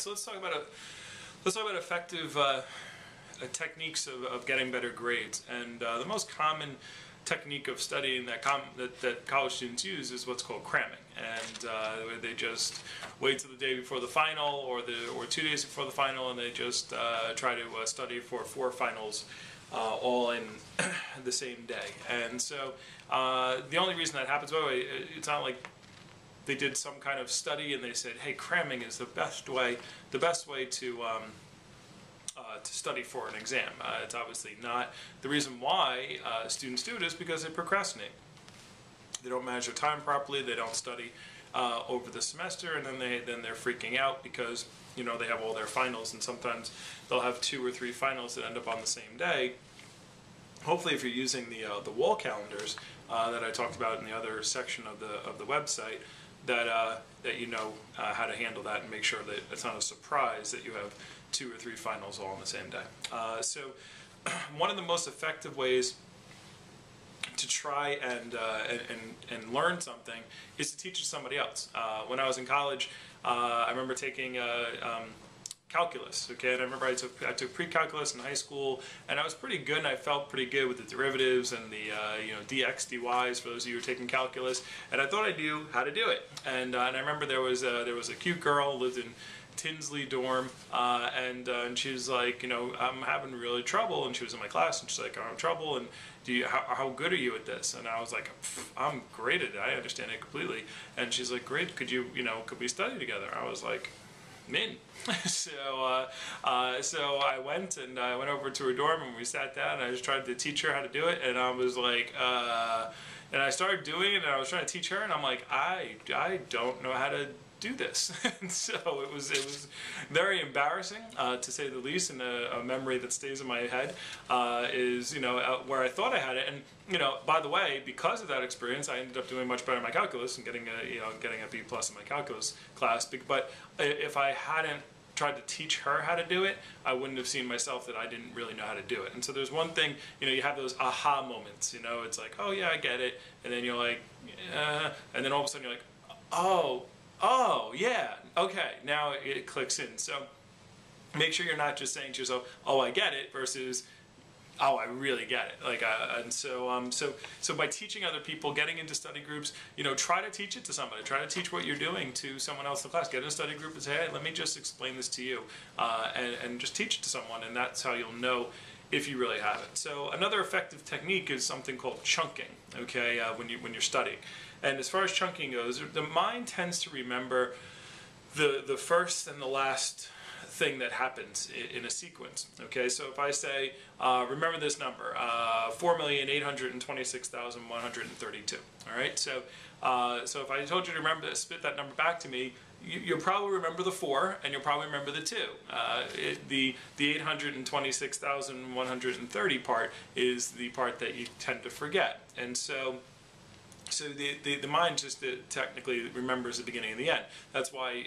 So let's talk about effective techniques of getting better grades. And the most common technique of studying that college students use is what's called cramming, and where they just wait till the day before the final or 2 days before the final, and they just try to study for 4 finals all in the same day. And so the only reason that happens, by the way, it's not like they did some kind of study and they said, hey, cramming is the best way to study for an exam. It's obviously not. The reason why students do it is because they procrastinate. They don't manage their time properly. They don't study over the semester, and then they're freaking out because they have all their finals, and sometimes they'll have 2 or 3 finals that end up on the same day. Hopefully, if you're using the wall calendars that I talked about in the other section of the website, that you know how to handle that and make sure that it's not a surprise that you have 2 or 3 finals all on the same day. So one of the most effective ways to try and learn something is to teach it to somebody else. When I was in college, I remember taking calculus, okay, and I remember I took pre-calculus in high school, and I was pretty good, and I felt pretty good with the derivatives and the dx, dys, for those of you who are taking calculus, and I thought I knew how to do it. And I remember there was a cute girl who lived in Tinsley dorm, and she was like, I'm having really trouble, and she was in my class, and she's like, I'm having trouble, and how good are you at this? And I was like, I'm great at it, I understand it completely. And she's like, great, could we study together? I was like, min. So I went over to her dorm, and we sat down, and I just tried to teach her how to do it, and I was like, and I started doing it, and I was trying to teach her, and I'm like, I don't know how to do this. And so it was very embarrassing, to say the least, and a memory that stays in my head is where I thought I had it. And by the way, because of that experience, I ended up doing much better in my calculus and getting a B+ in my calculus class. But if I hadn't tried to teach her how to do it, I wouldn't have seen myself that I didn't really know how to do it. And so there's one thing, you have those aha moments, it's like, oh yeah, I get it, and then you're like, and then all of a sudden you're like, oh yeah, okay, now it clicks in. So make sure you're not just saying to yourself, oh, I get it, versus, oh, I really get it. So by teaching other people, getting into study groups, try to teach it to somebody. Try to teach what you're doing to someone else in the class. Get in a study group and say, hey, let me just explain this to you, and just teach it to someone, and that's how you'll know if you really have it. So another effective technique is something called chunking, okay, when you're studying. And as far as chunking goes, the mind tends to remember the first and the last thing that happens in a sequence. Okay, so if I say, remember this number, 4,826,132. All right, so if I told you to remember that, spit that number back to me, you'll probably remember the 4, and you'll probably remember the 2. The 826,130 part is the part that you tend to forget, and so the mind just technically remembers the beginning and the end. That's why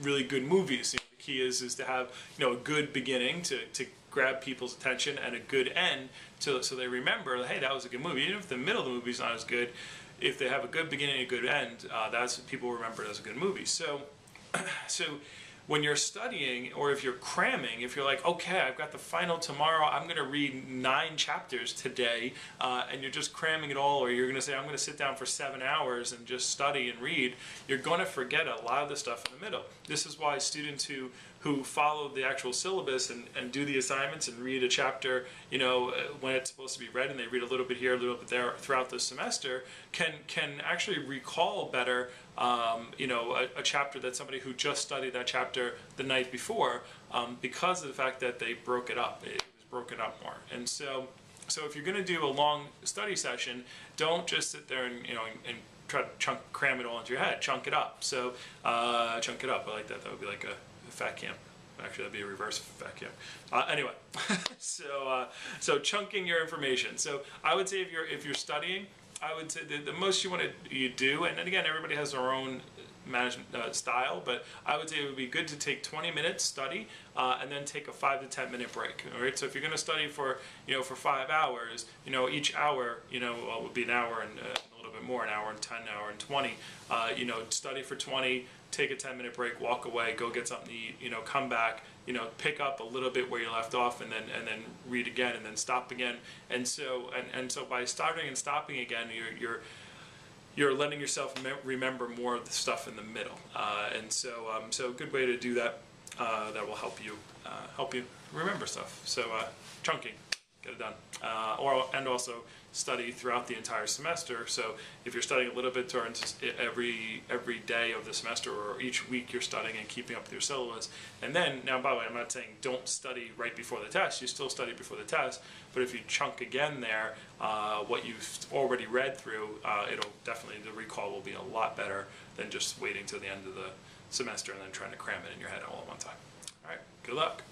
really good movies. The key is to have a good beginning to grab people's attention, and a good end so they remember, hey, that was a good movie. Even if the middle of the movie is not as good, if they have a good beginning and a good end, that's what people remember it as a good movie. So when you're studying, or if you're cramming, if you're like, okay, I've got the final tomorrow, I'm going to read 9 chapters today, and you're just cramming it all, or you're going to say, I'm going to sit down for 7 hours and just study and read, you're going to forget a lot of the stuff in the middle. This is why students who follow the actual syllabus and do the assignments and read a chapter, when it's supposed to be read, and they read a little bit here, a little bit there throughout the semester, can actually recall better, a chapter that somebody who just studied that chapter the night before, because of the fact that they broke it up. It was broken up more. And so if you're going to do a long study session, don't just sit there and try to cram it all into your head. Chunk it up. So chunk it up. I like that. That would be like a fat camp. Actually, that'd be a reverse fat camp. Anyway, so chunking your information. So I would say if you're studying, I would say the most you do, and then again, everybody has their own management style, but I would say it would be good to take 20 minutes study, and then take a 5 to 10 minute break. All right, so if you're going to study for 5 hours, each hour would be an hour and a little bit more, an hour and 10, an hour and 20. Study for 20, take a 10-minute break, walk away, go get something to eat, you know, come back, you know, pick up a little bit where you left off, and then read again, and then stop again. And so by starting and stopping again, you're letting yourself remember more of the stuff in the middle. So a good way to do that that will help you remember stuff. So chunking, get it done, and also study throughout the entire semester. So if you're studying a little bit during every day of the semester, or each week you're studying and keeping up with your syllabus, and then, now by the way, I'm not saying don't study right before the test, you still study before the test, but if you chunk again there, what you've already read through, it'll definitely, the recall will be a lot better than just waiting till the end of the semester and then trying to cram it in your head all at one time. All right, good luck.